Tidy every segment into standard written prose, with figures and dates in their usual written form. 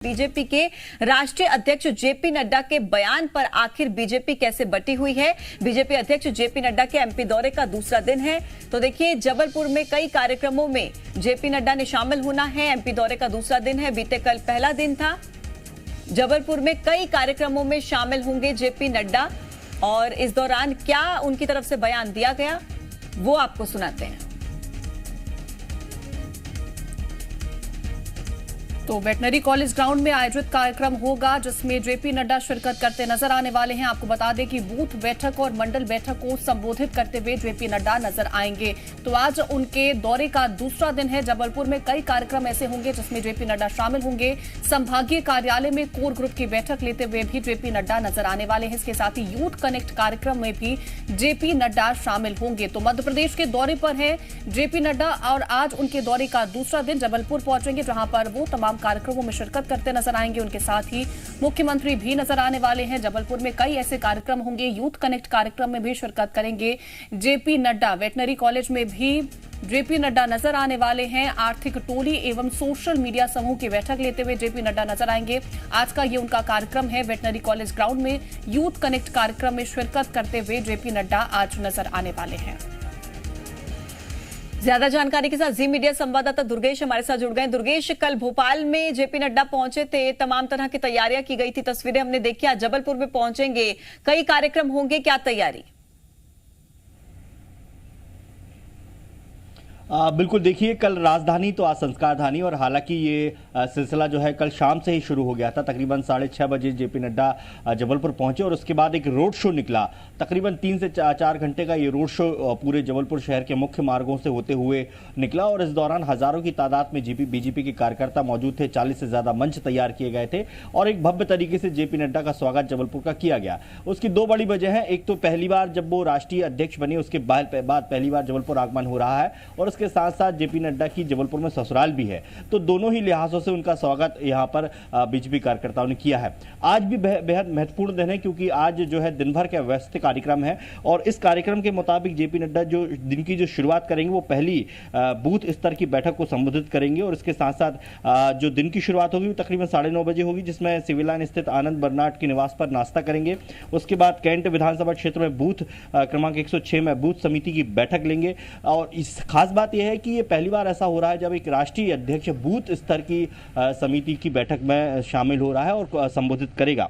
BJP के राष्ट्रीय अध्यक्ष जेपी नड्डा के बयान पर आखिर बीजेपी कैसे बटी हुई है। बीजेपी अध्यक्ष जेपी नड्डा के एमपी दौरे का दूसरा दिन है, तो देखिए जबलपुर में कई कार्यक्रमों में जेपी नड्डा ने शामिल होना है। एमपी दौरे का दूसरा दिन है, बीते कल पहला दिन था। जबलपुर में कई कार्यक्रमों में शामिल होंगे जेपी नड्डा और इस दौरान क्या उनकी तरफ से बयान दिया गया वो आपको सुनाते हैं। तो वेटनरी कॉलेज ग्राउंड में आयोजित कार्यक्रम होगा जिसमें जेपी नड्डा शिरकत करते नजर आने वाले हैं। आपको बता दें कि बूथ बैठक और मंडल बैठक को संबोधित करते हुए जेपी नड्डा नजर आएंगे। तो आज उनके दौरे का दूसरा दिन है। जबलपुर में कई कार्यक्रम ऐसे होंगे जिसमें जेपी नड्डा शामिल होंगे। संभागीय कार्यालय में कोर ग्रुप की बैठक लेते हुए भी जेपी नड्डा नजर आने वाले हैं। इसके साथ ही यूथ कनेक्ट कार्यक्रम में भी जेपी नड्डा शामिल होंगे। तो मध्य प्रदेश के दौरे पर है जेपी नड्डा और आज उनके दौरे का दूसरा दिन जबलपुर पहुंचेंगे, जहां पर वो तमाम कार्यक्रमों में शिरकत करते नजर आएंगे। उनके साथ ही मुख्यमंत्री भी नजर आने वाले हैं। जबलपुर में कई ऐसे कार्यक्रम होंगे। यूथ कनेक्ट कार्यक्रम में भी शिरकत करेंगे जेपी नड्डा। वेटनरी कॉलेज में भी जेपी नड्डा नजर आने वाले हैं। आर्थिक टोली एवं सोशल मीडिया समूह की बैठक लेते हुए जेपी नड्डा नजर आएंगे। आज का ये उनका कार्यक्रम है। वेटनरी कॉलेज ग्राउंड में यूथ कनेक्ट कार्यक्रम में शिरकत करते हुए जेपी नड्डा आज नजर आने वाले हैं। ज्यादा जानकारी के साथ जी मीडिया संवाददाता दुर्गेश हमारे साथ जुड़ गए। दुर्गेश, कल भोपाल में जेपी नड्डा पहुंचे थे, तमाम तरह की तैयारियां की गई थी, तस्वीरें हमने देखी। आज जबलपुर में पहुंचेंगे, कई कार्यक्रम होंगे, क्या तैयारी? बिल्कुल, देखिए कल राजधानी तो आज संस्कारधानी, और हालांकि ये सिलसिला जो है कल शाम से ही शुरू हो गया था। तकरीबन 6:30 बजे जेपी नड्डा जबलपुर पहुंचे और उसके बाद एक रोड शो निकला। तकरीबन 3 से 4 घंटे का ये रोड शो पूरे जबलपुर शहर के मुख्य मार्गों से होते हुए निकला और इस दौरान हजारों की तादाद में बीजेपी के कार्यकर्ता मौजूद थे। 40 से ज्यादा मंच तैयार किए गए थे और एक भव्य तरीके से जेपी नड्डा का स्वागत जबलपुर का किया गया। उसकी दो बड़ी वजह है। एक तो पहली बार जब वो राष्ट्रीय अध्यक्ष बने उसके बाद पहली बार जबलपुर आगमन हो रहा है और के साथ साथ जेपी नड्डा की जबलपुर में ससुराल भी है, तो दोनों ही लिहाजों से उनका स्वागत यहां पर बीजेपी कार्यकर्ताओं ने किया है। आज भी बेहद महत्वपूर्ण दिन है क्योंकि आज जो है दिन भर का व्यस्त कार्यक्रम है और इस कार्यक्रम के मुताबिक जेपी नड्डा जो दिन की जो शुरुआत करेंगे वो पहली बूथ स्तर की बैठक को संबोधित करेंगे और इसके साथ साथ जो दिन की शुरुआत होगी वो तकरीबन 9:30 बजे होगी, जिसमें सिविल लाइन स्थित आनंद बर्नाड के निवास पर नाश्ता करेंगे। उसके बाद कैंट विधानसभा क्षेत्र में बूथ क्रमांक 106 में बूथ समिति की बैठक लेंगे और इस खास बात यह है कि ये पहली बार ऐसा हो रहा है जब एक राष्ट्रीय अध्यक्ष बूथ स्तर की समिति की बैठक में शामिल हो रहा है और संबोधित करेगा।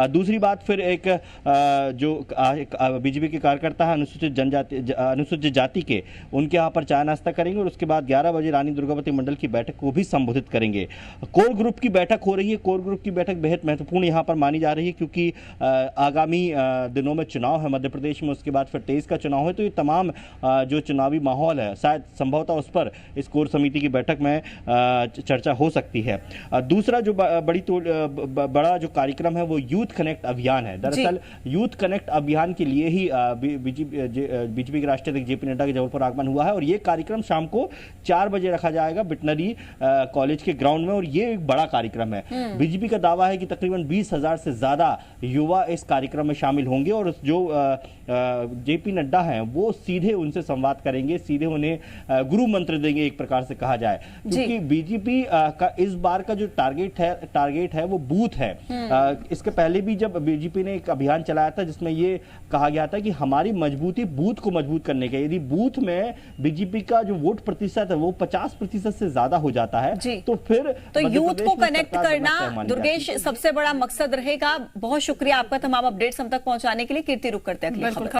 दूसरी बात फिर एक जो बीजेपी के कार्यकर्ता है अनुसूचित जाति के, उनके यहाँ पर चाय नाश्ता करेंगे और उसके बाद 11 बजे रानी दुर्गावती मंडल की बैठक को भी संबोधित करेंगे। कोर ग्रुप की बैठक हो रही है। कोर ग्रुप की बैठक बेहद महत्वपूर्ण यहाँ पर मानी जा रही है क्योंकि आगामी दिनों में चुनाव है मध्य प्रदेश में, उसके बाद फिर 23 का चुनाव है, तो ये तमाम जो चुनावी माहौल है शायद संभवतः उस पर इस कोर समिति की बैठक में चर्चा हो सकती है। दूसरा जो बड़ा जो कार्यक्रम है वो यूथ कनेक्ट अभियान है। दरअसल यूथ कनेक्ट अभियान के लिए ही बीजेपी के राष्ट्रीय अध्यक्ष जेपी नड्डा के जबलपुर आगमन हुआ है और ये कार्यक्रम शाम को 4 बजे रखा जाएगा वेटनरी कॉलेज के ग्राउंड में और ये एक बड़ा कार्यक्रम है। बीजेपी का दावा है कि तकरीबन 20,000 से ज्यादा युवा इस कार्यक्रम में शामिल होंगे और जो जेपी नड्डा हैं वो सीधे उनसे संवाद करेंगे, सीधे उन्हें गुरु मंत्र देंगे एक प्रकार से कहा जाए, क्योंकि बीजेपी का इस बार का जो टारगेट है वो बूथ है। इसके पहले भी जब बीजेपी ने एक अभियान चलाया था जिसमें ये कहा गया था कि हमारी मजबूती बूथ को मजबूत करने का, यदि बूथ में बीजेपी का जो वोट प्रतिशत है वो 50% से ज्यादा हो जाता है तो फिर तो यूथ को कनेक्ट करना दुर्गेश सबसे बड़ा मकसद रहेगा। बहुत शुक्रिया आपका तमाम अपडेट्स हम तक पहुंचाने के लिए। कीर्ति रुक करते हैं।